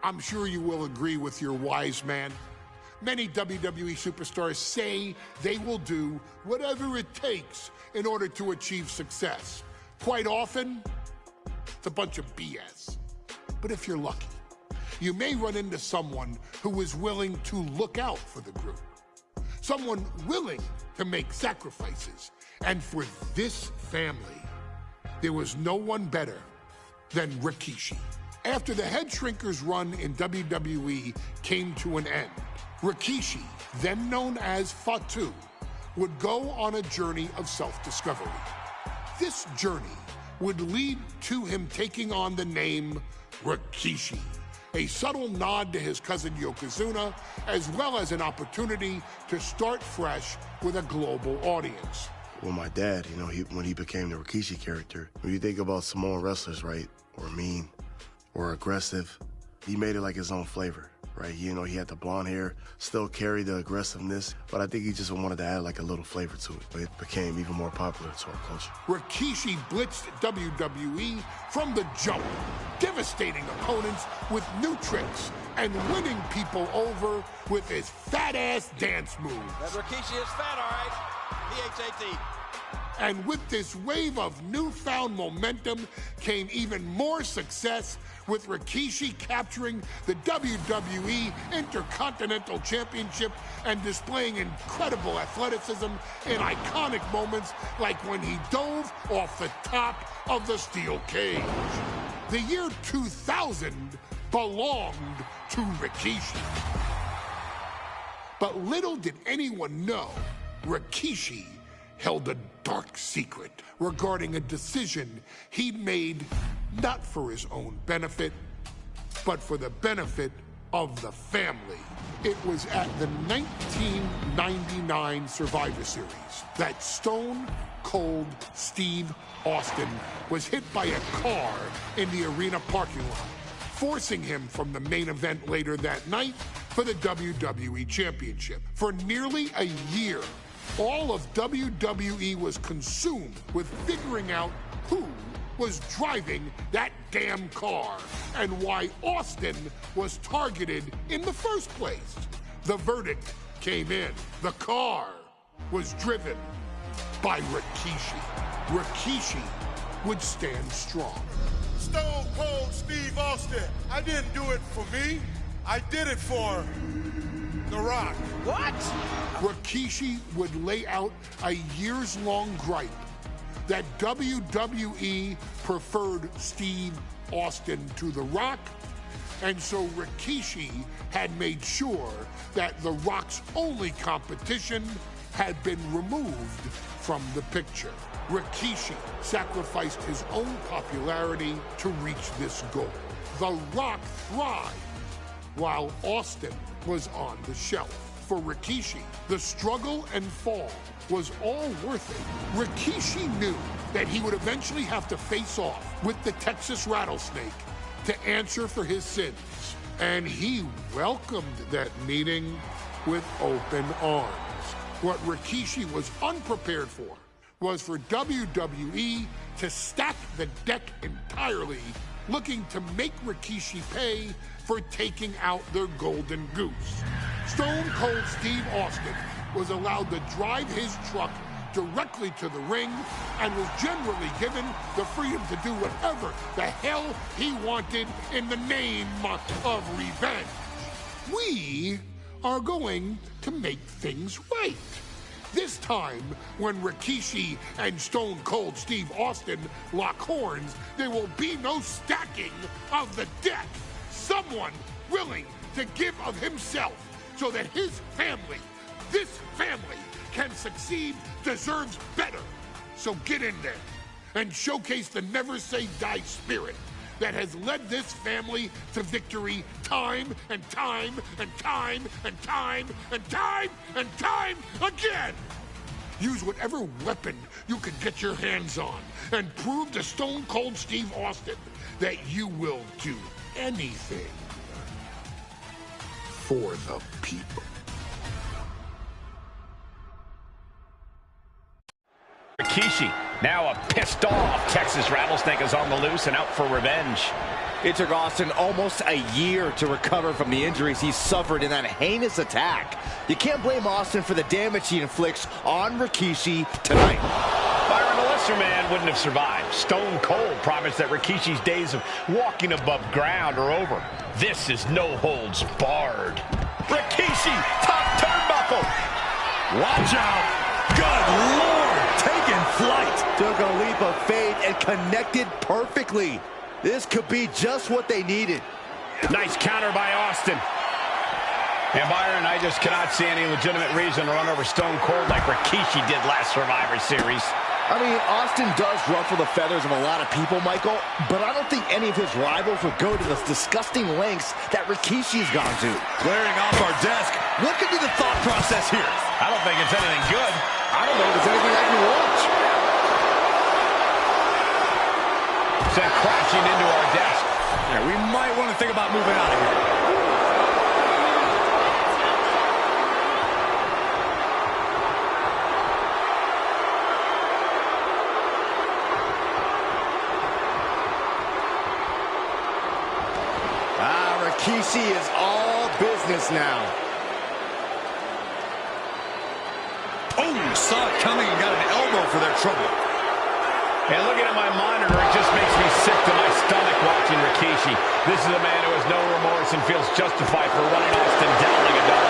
I'm sure you will agree with your wise man. Many WWE superstars say they will do whatever it takes in order to achieve success. Quite often, it's a bunch of BS. But if you're lucky, you may run into someone who is willing to look out for the group. Someone willing to make sacrifices. And for this family, there was no one better than Rikishi. After the Head Shrinkers run in WWE came to an end, Rikishi, then known as Fatu, would go on a journey of self-discovery. This journey would lead to him taking on the name Rikishi, a subtle nod to his cousin Yokozuna, as well as an opportunity to start fresh with a global audience. Well, my dad, when he became the Rikishi character, when you think about Samoan wrestlers, right, or mean, or aggressive, he made it like his own flavor, right? He had the blonde hair, still carried the aggressiveness, but I think he just wanted to add like a little flavor to it. But it became even more popular to our culture. Rikishi blitzed WWE from the jump, devastating opponents with new tricks and winning people over with his fat-ass dance moves. That Rikishi is fat, all right. P-H-A-T. And with this wave of newfound momentum came even more success, with Rikishi capturing the WWE Intercontinental Championship and displaying incredible athleticism in iconic moments like when he dove off the top of the steel cage. The year 2000 belonged to Rikishi. But little did anyone know, Rikishi held a dark secret regarding a decision he'd made not for his own benefit, but for the benefit of the family. It was at the 1999 Survivor Series that Stone Cold Steve Austin was hit by a car in the arena parking lot, forcing him from the main event later that night for the WWE Championship. For nearly a year, all of WWE was consumed with figuring out who was driving that damn car and why Austin was targeted in the first place. The verdict came in. The car was driven by Rikishi. Rikishi would stand strong. Stone Cold Steve Austin. I didn't do it for me. I did it for The Rock. What? Rikishi would lay out a years-long gripe that WWE preferred Steve Austin to The Rock, and so Rikishi had made sure that The Rock's only competition had been removed from the picture. Rikishi sacrificed his own popularity to reach this goal. The Rock thrived while Austin was on the shelf. For Rikishi, the struggle and fall was all worth it. Rikishi knew that he would eventually have to face off with the Texas Rattlesnake to answer for his sins. And he welcomed that meeting with open arms. What Rikishi was unprepared for was for WWE to stack the deck entirely, looking to make Rikishi pay for taking out their golden goose. Stone Cold Steve Austin was allowed to drive his truck directly to the ring and was generally given the freedom to do whatever the hell he wanted in the name of revenge. We are going to make things right. This time, when Rikishi and Stone Cold Steve Austin lock horns, there will be no stacking of the deck. Someone willing to give of himself so that his family, this family, can succeed, deserves better. So get in there and showcase the never say die spirit that has led this family to victory time and time and time and time and time and time again. Use whatever weapon you can get your hands on and prove to Stone Cold Steve Austin that you will do anything for the people. Rikishi Now a pissed off Texas Rattlesnake is on the loose and out for revenge. It took Austin almost a year to recover from the injuries he suffered in that heinous attack. You can't blame Austin for the damage he inflicts on Rikishi tonight. Byron, a lesser man wouldn't have survived. Stone Cold promised that Rikishi's days of walking above ground are over. This is no holds barred. Rikishi, top turnbuckle. Watch out. Good Lord, taking flight. Took a leap of faith and connected perfectly. This could be just what they needed. Nice counter by Austin. And Byron, I just cannot see any legitimate reason to run over Stone Cold like Rikishi did last Survivor Series. I mean, Austin does ruffle the feathers of a lot of people, Michael, but I don't think any of his rivals would go to the disgusting lengths that Rikishi's gone to. Clearing off our desk. What could be the thought process here? I don't think it's anything good. I don't know if there's anything I can watch. Sent crashing into our desk. Yeah, we might want to think about moving out of here. Rikishi is all business now. Oh, saw it coming and got an elbow for their trouble. And looking at my monitor, it just makes me sick to my stomach watching Rikishi. This is a man who has no remorse and feels justified for running Austin down like a dog.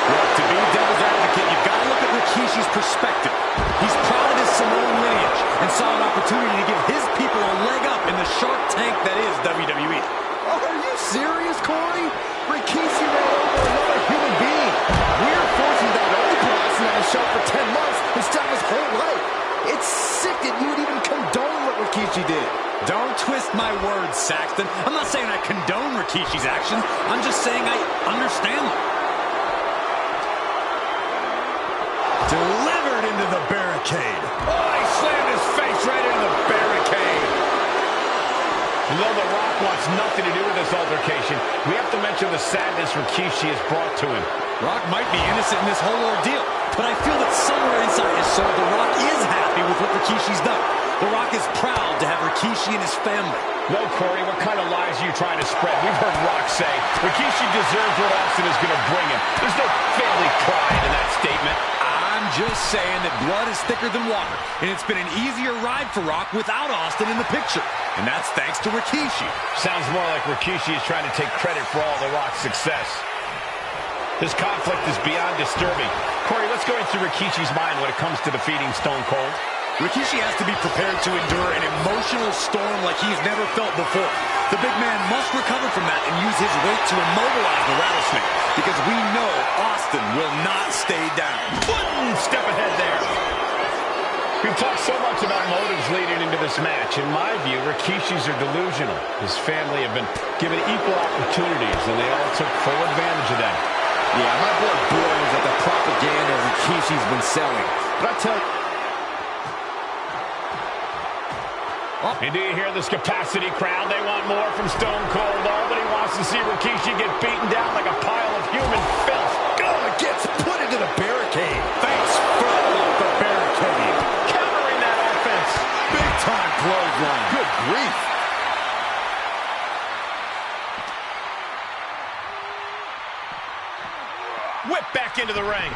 Well, to be devil's advocate, you've got to look at Rikishi's perspective. He's proud of his Samoan lineage and saw an opportunity to give his people a leg up in the Shark Tank that is WWE. Are you serious, Corey? Rikishi ran over another human being. We're forcing that only put Austin on the shelf for 10 months instead of his whole life. It's sick that you would even condone what Rikishi did. Don't twist my words, Saxton. I'm not saying I condone Rikishi's actions. I'm just saying I understand them. Delivered into the barricade. Oh, he slammed his face right into the barricade. And though The Rock wants nothing to do with this altercation, we have to mention the sadness Rikishi has brought to him. Rock might be innocent in this whole ordeal, but I feel that somewhere inside his soul, The Rock is happy with what Rikishi's done. The Rock is proud to have Rikishi and his family. No, Corey, what kind of lies are you trying to spread? We've heard Rock say Rikishi deserves what Austin is going to bring him. There's no family pride in that statement. I'm just saying that blood is thicker than water, and it's been an easier ride for Rock without Austin in the picture. And that's thanks to Rikishi. Sounds more like Rikishi is trying to take credit for all The Rock's success. This conflict is beyond disturbing. Corey, let's go into Rikishi's mind when it comes to defeating Stone Cold. Rikishi has to be prepared to endure an emotional storm like he's never felt before. The big man must recover from that and use his weight to immobilize the Rattlesnake, because we know Austin will not stay down. One step ahead there. We've talked so much about motives leading into this match. In my view, Rikishi's are delusional. His family have been given equal opportunities, and they all took full advantage of them. Yeah, my blood boils at the propaganda Rikishi's been selling. But I tell you... And do you hear this capacity crowd? They want more from Stone Cold. Nobody wants to see Rikishi get beaten down like a pile of human filth. Oh, it gets put into the barricade. Face first off the barricade. Countering that offense. Big time clothesline. Good grief. Whip back into the ring.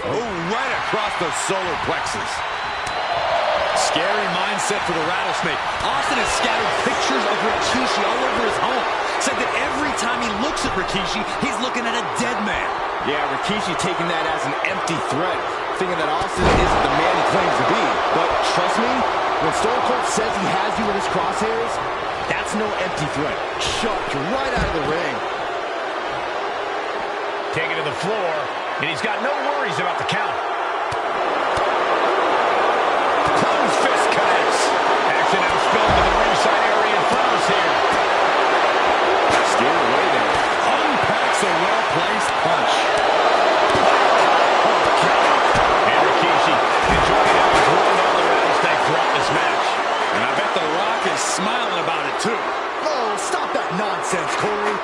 Oh, right across the solar plexus. Scary mindset for the Rattlesnake. Austin has scattered pictures of Rikishi all over his home. Said that every time he looks at Rikishi, he's looking at a dead man. Yeah, Rikishi taking that as an empty threat, thinking that Austin isn't the man he claims to be. But trust me, when Stone Cold says he has you in his crosshairs, that's no empty threat. Shoved right out of the ring. Taken to the floor, and he's got no worries about the count. Close fist connects. Action now spilled to the ringside area in front of us here. Scared away there. Unpacks a well-placed punch. Oh, God. And Rikishi enjoying how he's rolling down the Rattlesnake throughout this match. And I bet The Rock is smiling about it, too. Oh, stop that nonsense, Corey.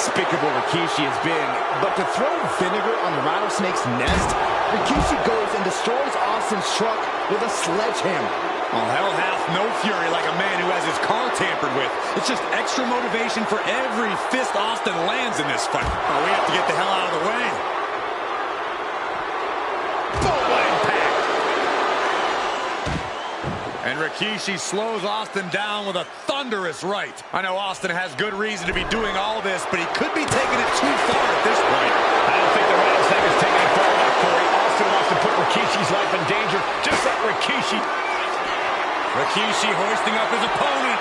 despicable Rikishi has been. But to throw vinegar on the rattlesnake's nest, Rikishi goes and destroys Austin's truck with a sledgehammer. Well, hell hath no fury like a man who has his car tampered with. It's just extra motivation for every fist Austin lands in this fight. Oh, we have to get the hell out of the way. Boom, what impact! And Rikishi slows Austin down with a thunderous right. I know Austin has good reason to be doing all this, but he could be taking it too far at this point. I don't think the rattlesnake is taking it far enough, Corey. Austin wants to put Rikishi's life in danger, just like Rikishi. Rikishi hoisting up his opponent.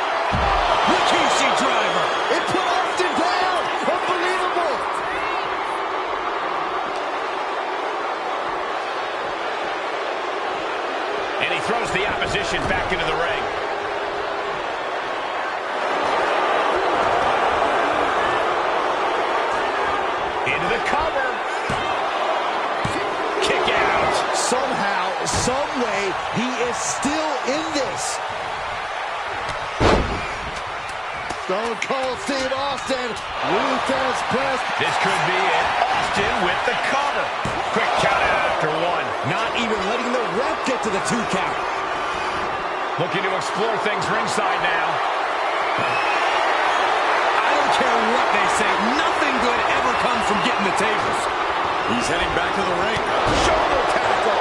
Rikishi driver. It put Austin down. Unbelievable. And he throws the opposition back into the ring. Into the cover. Kick out. Somehow, some way, he is still in this. Stone Cold Steve Austin, Luther's press. This could be it. Austin with the cover. Quick count out after one. Not even letting the ref get to the 2 count. Looking to explore things ringside now. I don't care what they say. Nothing good ever comes from getting the tables. He's heading back to the ring. Shoulder tackle.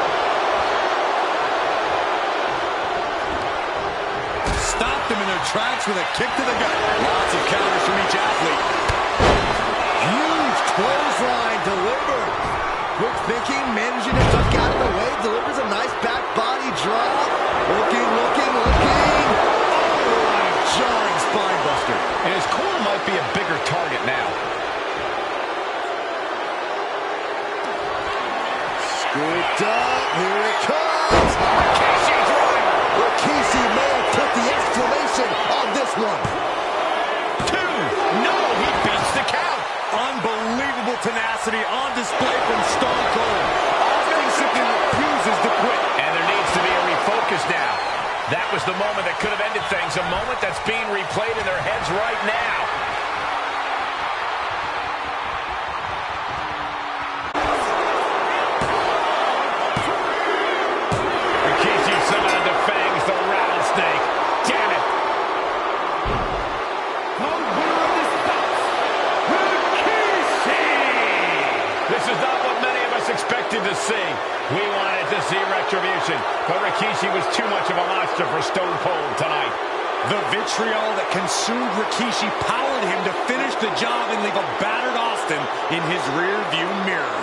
Stopped them in their tracks with a kick to the gut. Lots of counters from each athlete. Huge clothesline delivered. Quick thinking, managing to duck out of the way, delivers a nice back body drop. Looking. Oh, a jarring spine buster. And his core might be a bigger target now. Scooped up, here it comes. Rikishi driver. Rikishi may have put the exclamation on this one. 2. No, he beats the count. Unbelievable tenacity on display from Stone Cold. Austin simply refuses to quit. And there needs to be a refocus now. That was the moment that could have ended things. A moment that's being replayed in their heads right now. Rikishi somehow defangs the rattlesnake. Damn it. This is not what many of us expected to see. We wanted to see retribution, but Rikishi was too much of a monster for Stone Cold tonight. The vitriol that consumed Rikishi powered him to finish the job and leave a battered Austin in his rear-view mirror.